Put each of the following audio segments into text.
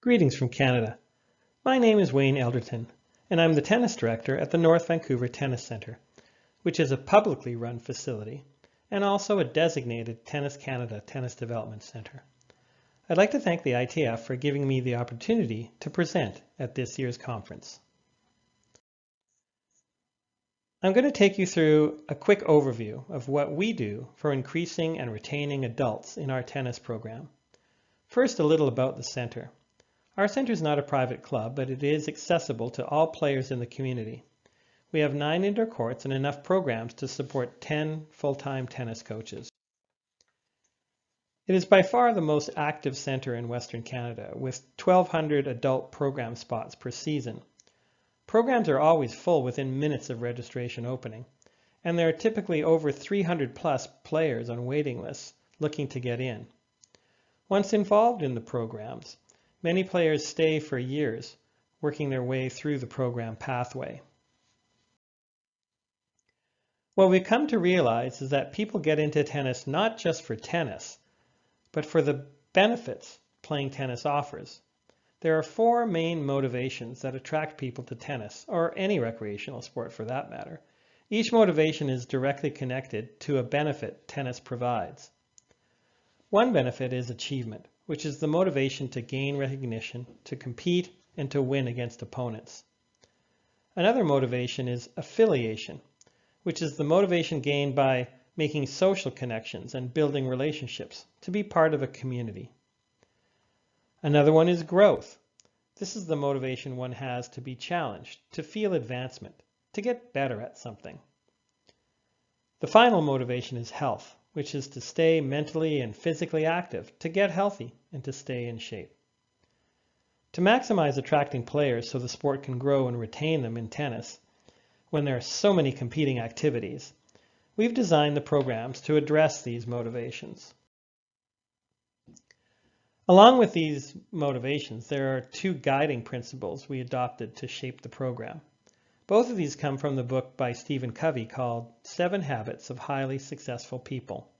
Greetings from Canada. My name is Wayne Elderton, and I'm the tennis director at the North Vancouver Tennis Centre, which is a publicly run facility and also a designated Tennis Canada Tennis Development Centre. I'd like to thank the ITF for giving me the opportunity to present at this year's conference. I'm going to take you through a quick overview of what we do for increasing and retaining adults in our tennis program. First, a little about the centre. Our centre is not a private club, but it is accessible to all players in the community. We have 9 indoor courts and enough programs to support 10 full-time tennis coaches. It is by far the most active centre in Western Canada, with 1,200 adult program spots per season. Programs are always full within minutes of registration opening, and there are typically over 300 plus players on waiting lists looking to get in. Once involved in the programs, many players stay for years, working their way through the program pathway. What we've come to realize is that people get into tennis not just for tennis, but for the benefits playing tennis offers. There are 4 main motivations that attract people to tennis, or any recreational sport for that matter. Each motivation is directly connected to a benefit tennis provides. One benefit is achievement, which is the motivation to gain recognition, to compete, and to win against opponents. Another motivation is affiliation, which is the motivation gained by making social connections and building relationships to be part of a community. Another one is growth. This is the motivation one has to be challenged, to feel advancement, to get better at something. The final motivation is health, which is to stay mentally and physically active, to get healthy, and to stay in shape. To maximize attracting players so the sport can grow and retain them in tennis, when there are so many competing activities, we've designed the programs to address these motivations. Along with these motivations, there are 2 guiding principles we adopted to shape the program. Both of these come from the book by Stephen Covey called 7 Habits of Highly Successful People.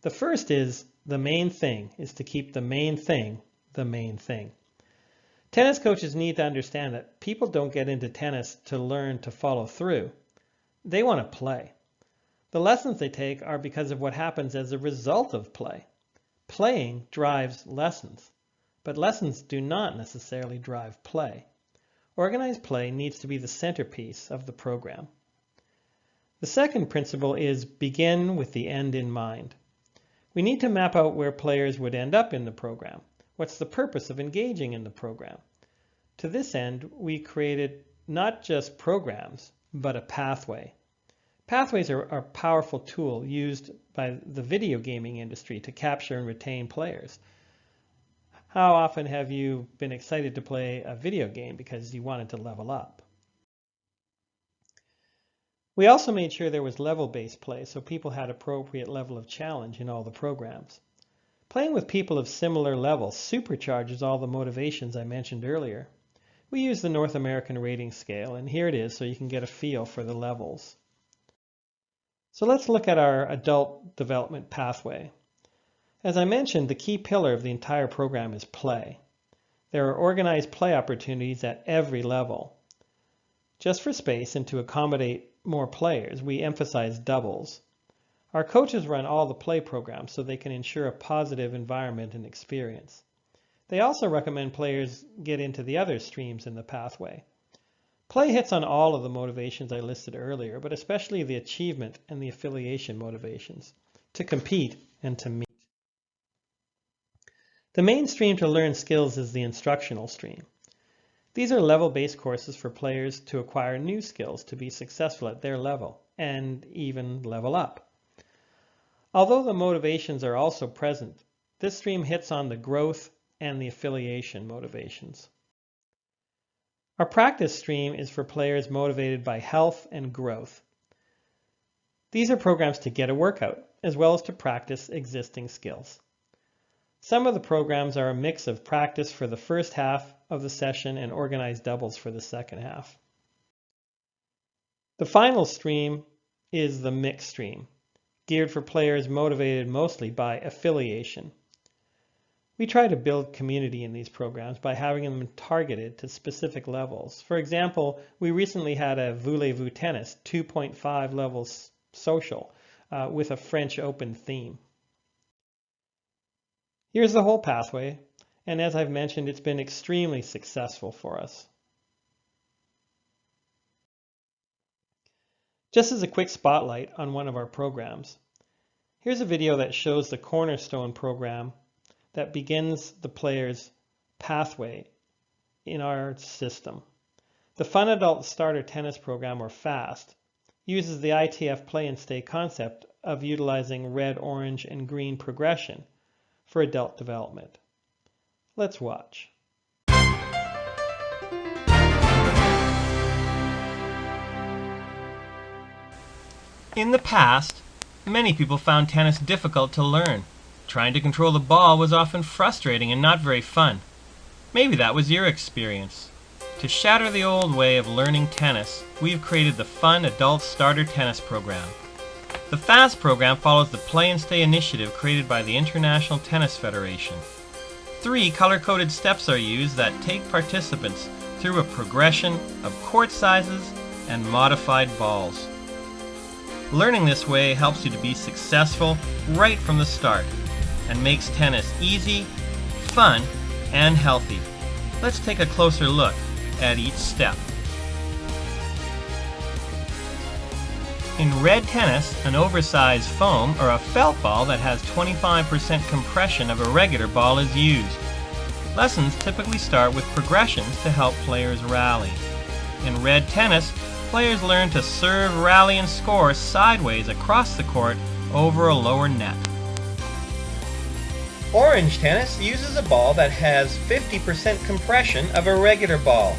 The first is, the main thing is to keep the main thing the main thing. Tennis coaches need to understand that people don't get into tennis to learn to follow through. They want to play. The lessons they take are because of what happens as a result of play. Playing drives lessons, but lessons do not necessarily drive play. Organized play needs to be the centerpiece of the program. The second principle is begin with the end in mind. We need to map out where players would end up in the program. What's the purpose of engaging in the program? To this end, we created not just programs, but a pathway. Pathways are a powerful tool used by the video gaming industry to capture and retain players. How often have you been excited to play a video game because you wanted to level up? We also made sure there was level-based play so people had appropriate level of challenge in all the programs. Playing with people of similar levels supercharges all the motivations I mentioned earlier. We use the North American rating scale, and here it is so you can get a feel for the levels. So let's look at our adult development pathway. As I mentioned, the key pillar of the entire program is play. There are organized play opportunities at every level. Just for space and to accommodate more players, we emphasize doubles. Our coaches run all the play programs so they can ensure a positive environment and experience. They also recommend players get into the other streams in the pathway. Play hits on all of the motivations I listed earlier, but especially the achievement and the affiliation motivations, to compete and to meet. The main stream to learn skills is the instructional stream. These are level-based courses for players to acquire new skills to be successful at their level and even level up. Although the motivations are also present, this stream hits on the growth and the affiliation motivations. Our practice stream is for players motivated by health and growth. These are programs to get a workout, as well as to practice existing skills. Some of the programs are a mix of practice for the first half of the session and organized doubles for the second half. The final stream is the mixed stream, geared for players motivated mostly by affiliation. We try to build community in these programs by having them targeted to specific levels. For example, we recently had a Voulez-Vous Tennis 2.5 level social with a French Open theme. Here's the whole pathway, and as I've mentioned, it's been extremely successful for us. Just as a quick spotlight on one of our programs, here's a video that shows the cornerstone program that begins the player's pathway in our system. The Fun Adult Starter Tennis Program, or FAST, uses the ITF play and stay concept of utilizing red, orange, and green progression for adult development. Let's watch. In the past, many people found tennis difficult to learn. Trying to control the ball was often frustrating and not very fun. Maybe that was your experience. To shatter the old way of learning tennis, we've created the Fun Adult Starter Tennis Program. The FAST program follows the Play and Stay initiative created by the International Tennis Federation. 3 color-coded steps are used that take participants through a progression of court sizes and modified balls. Learning this way helps you to be successful right from the start and makes tennis easy, fun, and healthy. Let's take a closer look at each step. In red tennis, an oversized foam or a felt ball that has 25% compression of a regular ball is used. Lessons typically start with progressions to help players rally. In red tennis, players learn to serve, rally, and score sideways across the court over a lower net. Orange tennis uses a ball that has 50% compression of a regular ball.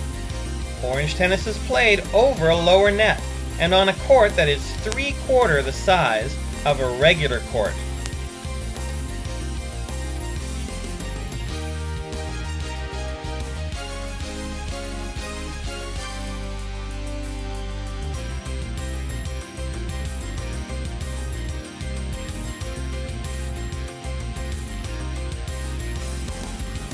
Orange tennis is played over a lower net and on a court that is 3/4 the size of a regular court.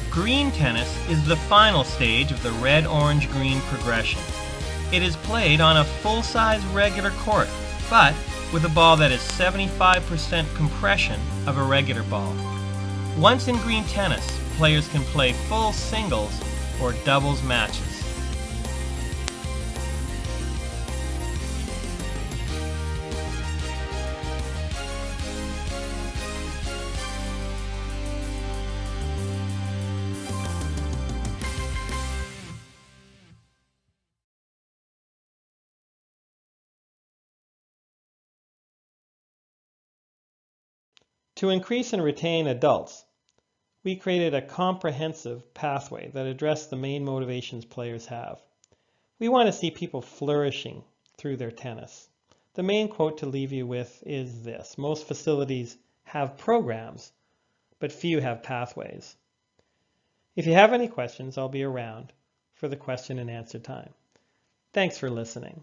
Green tennis is the final stage of the red-orange-green progression. It is played on a full-size regular court, but with a ball that is 75% compression of a regular ball. Once in green tennis, players can play full singles or doubles matches. To increase and retain adults, we created a comprehensive pathway that addressed the main motivations players have. We want to see people flourishing through their tennis. The main quote to leave you with is this: most facilities have programs, but few have pathways. If you have any questions, I'll be around for the question and answer time. Thanks for listening.